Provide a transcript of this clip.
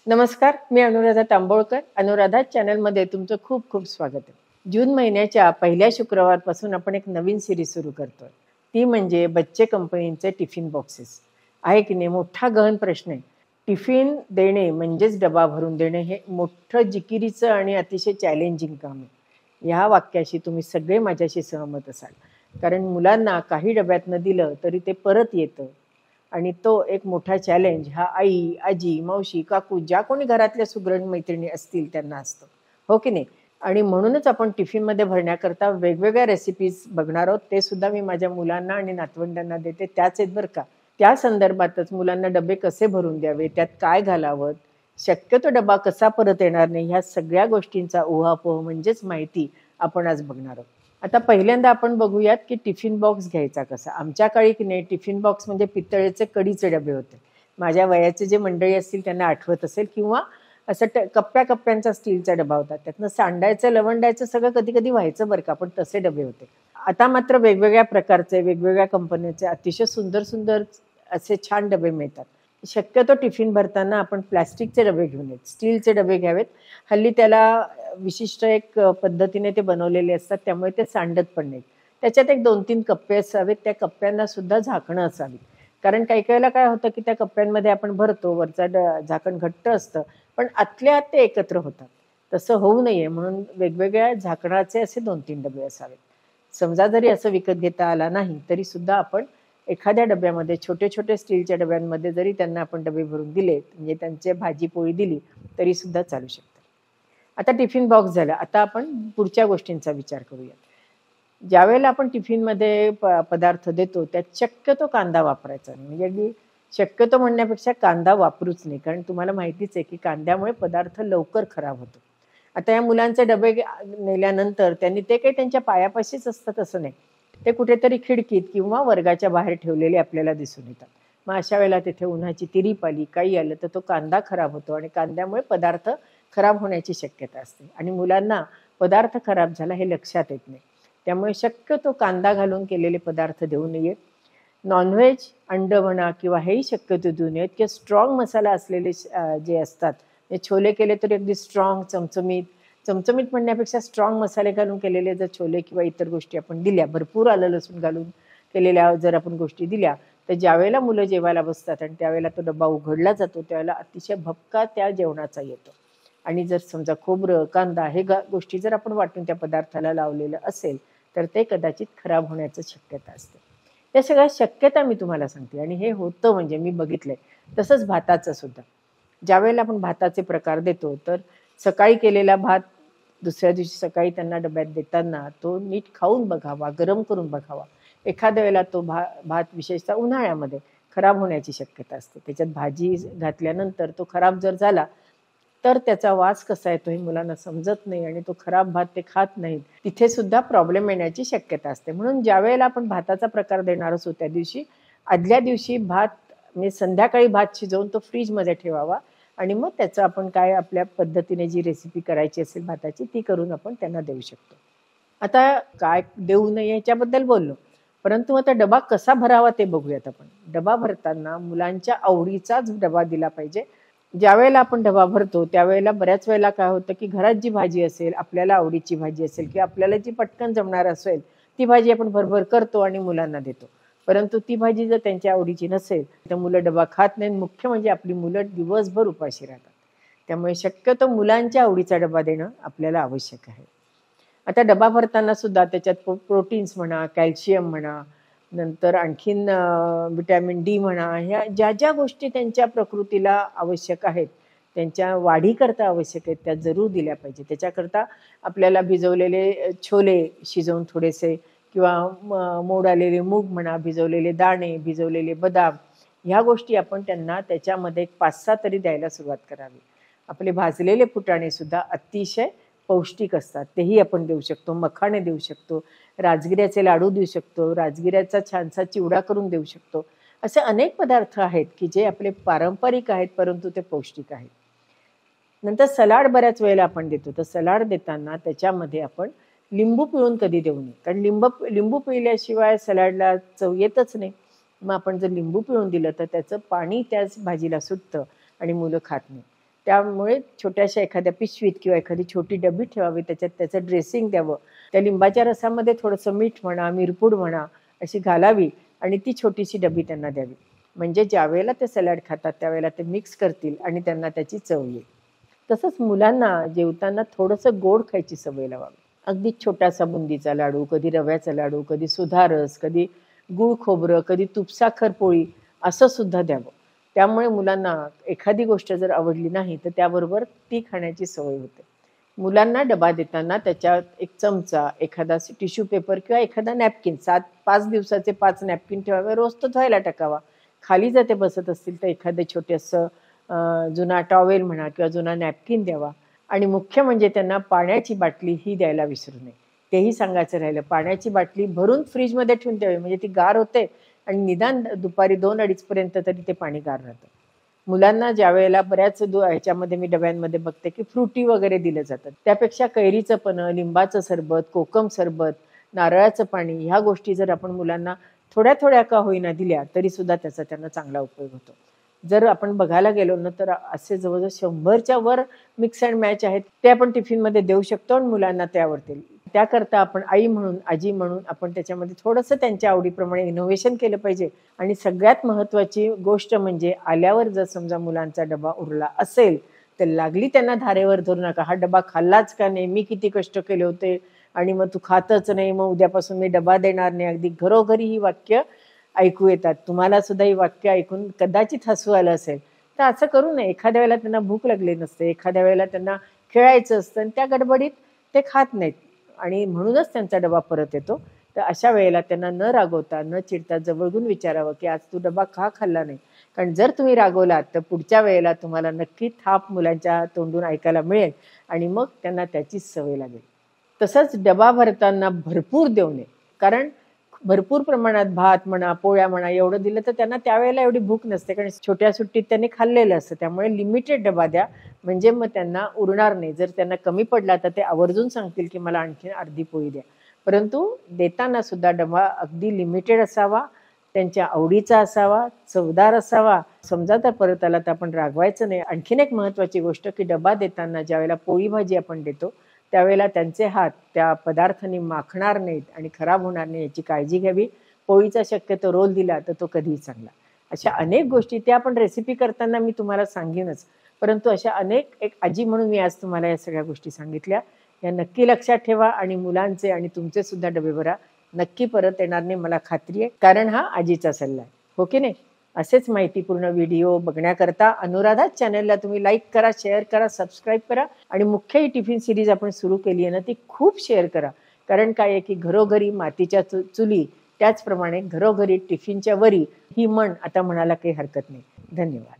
नमस्कार, मी अनुराधा तांबोळकर. अनुराधा चॅनलमध्ये तुमचं खूप खूप स्वागत आहे. जून महिन्याच्या पहिल्या शुक्रवारपासून आपण एक नवीन सिरीज सुरू करतोय. ती म्हणजे बच्चे कंपनीचे टिफिन बॉक्सेस. आहे की नाही? मोठा गहन प्रश्न आहे. टिफिन देणे म्हणजेच डबा भरून देणे हे मोठं जिकिरीचं आणि अतिशय चॅलेंजिंग काम आहे. ह्या वाक्याशी तुम्ही सगळे माझ्याशी सहमत असाल. कारण मुलांना काही डब्यातनं दिलं तरी ते परत येतं. आणि तो एक मोठा चॅलेंज हा आई, आजी, मावशी, काकू ज्या कोणी घरातल्या सुगरण मैत्रिणी असतील त्यांना असतो. हो की नाही? आणि म्हणूनच आपण टिफिनमध्ये भरण्याकरता वेगवेगळ्या रेसिपीज बघणार आहोत. ते सुद्धा मी माझ्या मुलांना आणि नातवंडांना देते. त्याच आहेत बरं का. त्या संदर्भातच मुलांना डबे कसे भरून द्यावे, त्यात काय घालावं, शक्यतो डबा कसा परत येणार नाही, ह्या सगळ्या गोष्टींचा उहापोह म्हणजेच माहिती आपण आज बघणार आहोत. आता पहिल्यांदा आपण बघूयात की टिफिन बॉक्स घ्यायचा कसा. आमच्या काळी की नाही टिफिन बॉक्स म्हणजे पितळेचे कडीचे डबे होते. माझ्या वयाचे जे मंडळी असतील त्यांना आठवत असेल. किंवा असं कप्प्या कप्प्यांचा स्टीलचा डबा होता. त्यातनं सांडायचं लवंडायचं सगळं कधी कधी व्हायचं बरं का, पण तसे डबे होते. आता मात्र वेगवेगळ्या प्रकारचे वेगवेगळ्या कंपन्यांचे अतिशय सुंदर सुंदर असे छान डबे मिळतात. शक्यतो टिफिन भरताना आपण प्लॅस्टिकचे डबे घेऊन येत, स्टीलचे डबे घ्यावेत. हल्ली त्याला विशिष्ट एक पद्धतीने ते बनवलेले असतात, त्यामुळे ते सांडत पण नाहीत. त्याच्यात एक 2-3 कप्पे असावेत. त्या कप्प्यांना सुद्धा झाकणं असावीत. कारण काही वेळेला काय होतं की त्या कप्प्यांमध्ये आपण भरतो, वरचा झाकण घट्ट असतं, पण आतल्या आत ते एकत्र होतात. तसं होऊ नये म्हणून वेगवेगळ्या झाकणाचे असे 2-3 डबे असावेत. समजा जरी असं विकत घेता आला नाही तरी सुद्धा आपण एखाद्या डब्यामध्ये छोटे छोटे स्टीलच्या डब्यांमध्ये जरी त्यांना आपण डबे भरून दिले, म्हणजे त्यांची भाजी पोळी दिली तरी सुद्धा चालू शकतं. आता टिफिन बॉक्स झाला. आता आपण पुढच्या गोष्टींचा विचार करूया. ज्यावेळेला आपण टिफिनमध्ये पदार्थ देतो त्यात शक्यतो कांदा वापरायचा नाही. म्हणजे अगदी शक्यतो म्हणण्यापेक्षा कांदा वापरूच नाही. कारण तुम्हाला माहितीच आहे की कांद्यामुळे पदार्थ लवकर खराब होतो. आता या मुलांचे डबे नेल्यानंतर त्यांनी ते काही त्यांच्या पायापाशीच असतात असं नाही. ते कुठेतरी खिडकीत किंवा वर्गाच्या बाहेर ठेवलेले आपल्याला दिसून येतात. मग अशा वेळेला तिथे उन्हाची तिरीप आली, काही आलं तर तो कांदा खराब होतो आणि कांद्यामुळे पदार्थ खराब होण्याची शक्यता असते. आणि मुलांना पदार्थ खराब झाला हे लक्षात येत नाही. त्यामुळे शक्यतो कांदा घालून केलेले पदार्थ देऊ नयेत. नॉनव्हेज, अंड म्हणा किंवा हेही शक्यतो देऊ नयेत. किंवा स्ट्रॉंग मसाला असलेले जे असतात, छोले केले तरी अगदी स्ट्रॉंग चमचमीत चमचमीत म्हणण्यापेक्षा स्ट्रॉंग मसाले घालून केलेले जर छोले किंवा इतर गोष्टी आपण दिल्या, भरपूर आलं लसूण घालून केलेल्या जर आपण गोष्टी दिल्या, तर ज्यावेळेला मुलं जेवायला बसतात आणि त्यावेळेला तो डबा उघडला जातो त्यावेळेला अतिशय भपका त्या जेवणाचा येतो. आणि जर समजा खोबरं, कांदा हे गोष्टी जर आपण वाटून त्या पदार्थाला लावलेलं असेल तर ते कदाचित खराब होण्याची शक्यता असते. या सगळ्या शक्यता मी तुम्हाला सांगते आणि हे होतं म्हणजे मी बघितलंय. तसंच भाताचं सुद्धा. ज्यावेळेला आपण भाताचे प्रकार देतो तर सकाळी केलेला भात दुसऱ्या दिवशी सकाळी त्यांना डब्यात देताना तो नीट खाऊन बघावा, गरम करून बघावा. एखाद्या वेळेला तो भात विशेषतः उन्हाळ्यामध्ये खराब होण्याची शक्यता असते. त्याच्यात भाजी घातल्यानंतर तो खराब जर झाला तर त्याचा वास कसा येतो हे मुलांना समजत नाही आणि तो खराब भात ते खात नाहीत. तिथे सुद्धा प्रॉब्लेम येण्याची शक्यता असते. म्हणून ज्यावेळेला आपण भाताचा प्रकार देणार असू त्या दिवशी आदल्या दिवशी भात म्हणजे संध्याकाळी भात शिजवून तो फ्रीजमध्ये ठेवावा आणि मग त्याचं आपण काय आपल्या पद्धतीने जी रेसिपी करायची असेल भाताची ती करून आपण त्यांना देऊ शकतो. आता काय देऊ नये याच्याबद्दल बोललो, परंतु आता डबा कसा भरावा ते बघूयात आपण. डबा भरताना मुलांच्या आवडीचाच डबा दिला पाहिजे. ज्यावेळेला आपण डबा भरतो त्यावेळेला बऱ्याच वेळेला काय होतं की घरात जी भाजी असेल, आपल्याला आवडीची भाजी असेल किंवा आपल्याला जी पटकन जमणार असेल ती भाजी आपण भरभर करतो आणि मुलांना देतो. परंतु ती भाजी जर त्यांच्या आवडीची नसेल तर मुलं डबा खात नाहीत. मुख्य म्हणजे आपली मुलं दिवसभर उपाशी राहतात. त्यामुळे शक्यतो मुलांच्या आवडीचा डबा देणं आपल्याला आवश्यक आहे. आता डबा भरताना सुद्धा त्याच्यात प्रोटीन्स म्हणा, कॅल्शियम म्हणा, नंतर आणखीन विटॅमिन डी म्हणा, ह्या ज्या ज्या गोष्टी त्यांच्या प्रकृतीला आवश्यक आहेत, त्यांच्या वाढीकरता आवश्यक आहेत त्या जरूर दिल्या पाहिजे. त्याच्याकरता आपल्याला भिजवलेले छोले शिजवून थोडेसे किंवा मोड आलेले मूग म्हणा, भिजवलेले दाणे, भिजवलेले बदाम ह्या गोष्टी आपण त्यांना त्याच्यामध्ये 5-6 तरी द्यायला सुरुवात करावी. आपले भाजलेले फुटाणे सुद्धा अतिशय पौष्टिक असतात, तेही आपण देऊ शकतो. मखाणे देऊ शकतो, राजगिऱ्याचे लाडू देऊ शकतो, राजगिऱ्याचा छानसा चिवडा करून देऊ शकतो. असे अनेक पदार्थ आहेत की जे आपले पारंपरिक आहेत परंतु ते पौष्टिक आहेत. नंतर सलाड बऱ्याच वेळेला आपण देतो. तर सलाड देताना त्याच्यामध्ये आपण लिंबू पिळून कधी देऊ नये. कारण लिंबू पिळल्याशिवाय सलाडला चव येतच नाही. मग आपण जर लिंबू पिळून दिलं तर त्याचं पाणी त्याच भाजीला सुटतं आणि मुलं खात नाही. त्यामुळे छोट्याशा एखाद्या पिशवीत किंवा एखादी छोटी डबी ठेवावी, त्याच्यात त्याचं ड्रेसिंग द्यावं. त्या लिंबाच्या रसामध्ये थोडंसं मीठ म्हणा, मिरपूड म्हणा अशी घालावी आणि ती छोटीशी डबी त्यांना द्यावी. म्हणजे ज्यावेळेला ते सॅलड खातात त्यावेळेला ते मिक्स करतील आणि त्यांना त्याची चव येईल. तसंच मुलांना जेवताना थोडंसं गोड खायची सवय लावावी. अगदी छोटासा बुंदीचा लाडू, कधी रव्याचा लाडू, कधी सुधारस, कधी गूळ खोबरं, कधी तुपसाखर पोळी असं सुद्धा द्यावं. त्यामुळे मुलांना एखादी गोष्ट जर आवडली नाही तर त्याबरोबर ती खाण्याची सवय होते. मुलांना डबा देताना त्याच्यात एक चमचा, एखादा टिश्यू पेपर किंवा एखादा नॅपकिन 5 दिवसाचे 5 नॅपकिन ठेवावे, रोज तो धुवायला टाकावा. खाली जर ते बसत असतील तर एखादं छोटंसं जुना टॉवेल म्हणा किंवा जुना नॅपकिन द्यावा. आणि मुख्य म्हणजे त्यांना पाण्याची बाटली ही द्यायला विसरू नये. तेही सांगायचं राहिलं, पाण्याची बाटली भरून फ्रीजमध्ये ठेवून द्यावी, म्हणजे ती गार होते आणि निदान दुपारी 2-2:30 पर्यंत तरी ते पाणी गार राहतं. मुलांना ज्यावेळेला बऱ्याच ह्याच्यामध्ये मी डब्यांमध्ये बघते की फ्रुटी वगैरे दिलं जातं. त्यापेक्षा कैरीचं पन्हं, लिंबाचं सरबत, कोकम सरबत, नारळाचं पाणी ह्या गोष्टी जर आपण मुलांना थोड्या थोड्या का होईना दिल्या तरी सुद्धा त्याचा त्यांना चांगला उपयोग होतो. जर आपण बघायला गेलो ना तर असे जवळजवळ 100च्या वर मिक्स अँड मॅच आहेत, ते आपण टिफिनमध्ये देऊ शकतो आणि मुलांना ते आवडतील. त्याकरता आपण आई म्हणून, आजी म्हणून आपण त्याच्यामध्ये थोडंसं त्यांच्या आवडीप्रमाणे इनोव्हेशन केलं पाहिजे. आणि सगळ्यात महत्त्वाची गोष्ट म्हणजे आल्यावर जर समजा मुलांचा डबा उरला असेल तर लागली त्यांना धारेवर धरू नका. हा डबा खाल्लाच का नाही, मी किती कष्ट केले होते आणि मग तू खातच नाही, मग उद्यापासून मी डबा देणार नाही. अगदी घरोघरी ही वाक्य ऐकू येतात. तुम्हाला सुद्धा ही वाक्य ऐकून कदाचित हसू आलं असेल. तर असं करू नये. एखाद्या वेळेला त्यांना भूक लागली नसते, एखाद्या वेळेला त्यांना खेळायचं असतं आणि त्या गडबडीत ते खात नाहीत आणि म्हणूनच त्यांचा डबा परत येतो. तर अशा वेळेला त्यांना न रागवता, न चिडता जवळून विचारावं की आज तू डबा का खाल्ला नाही. कारण जर तुम्ही रागवलात तर पुढच्या वेळेला तुम्हाला नक्की थाप मुलांच्या तोंडून ऐकायला मिळेल आणि मग त्यांना त्याचीच सवय लागेल. तसंच डबा भरताना भरपूर देऊ नये. कारण भरपूर प्रमाणात भात म्हणा, पोळ्या म्हणा एवढं दिलं तर त्यांना त्यावेळेला एवढी भूक नसते, कारण छोट्या सुट्टीत त्यांनी खाल्लेलं असतं. त्यामुळे लिमिटेड डबा द्या, म्हणजे मग त्यांना उरणार नाही. जर त्यांना कमी पडला तर ते आवर्जून सांगतील की मला आणखीन अर्धी पोळी द्या. परंतु देताना सुद्धा डबा अगदी लिमिटेड असावा, त्यांच्या आवडीचा असावा, चवदार असावा. समजा तर परत आला तर आपण रागवायचं नाही. आणखीन एक महत्त्वाची गोष्ट की डबा देताना ज्यावेळेला पोळी भाजी आपण देतो त्यावेळेला त्यांचे हात त्या पदार्थांनी माखणार नाहीत आणि खराब होणार नाही याची काळजी घ्यावी. पोळीचा शक्यतो रोल दिला तर तो कधीही चांगला. अशा अनेक गोष्टी त्या आपण रेसिपी करताना मी तुम्हाला सांगेनच, परंतु अशा अनेक एक आजी म्हणून मी आज तुम्हाला या सगळ्या गोष्टी सांगितल्या. या नक्की लक्षात ठेवा आणि मुलांचे आणि तुमचे सुद्धा डबे भरा. नक्की परत येणार नाही मला खात्री आहे, कारण हा आजीचा सल्ला आहे, हो की नाही. असेच माहितीपूर्ण व्हिडिओ बघण्याकरता अनुराधा चॅनलला तुम्ही लाईक करा, शेअर करा, सबस्क्राईब करा आणि मुख्य ही टिफिन सिरीज आपण सुरू केली आहे ना ती खूप शेअर करा. कारण काय आहे की घरोघरी मातीच्या चुली, त्याचप्रमाणे घरोघरी टिफिनच्या वरी ही म्हण आता म्हणायला काही हरकत नाही. धन्यवाद.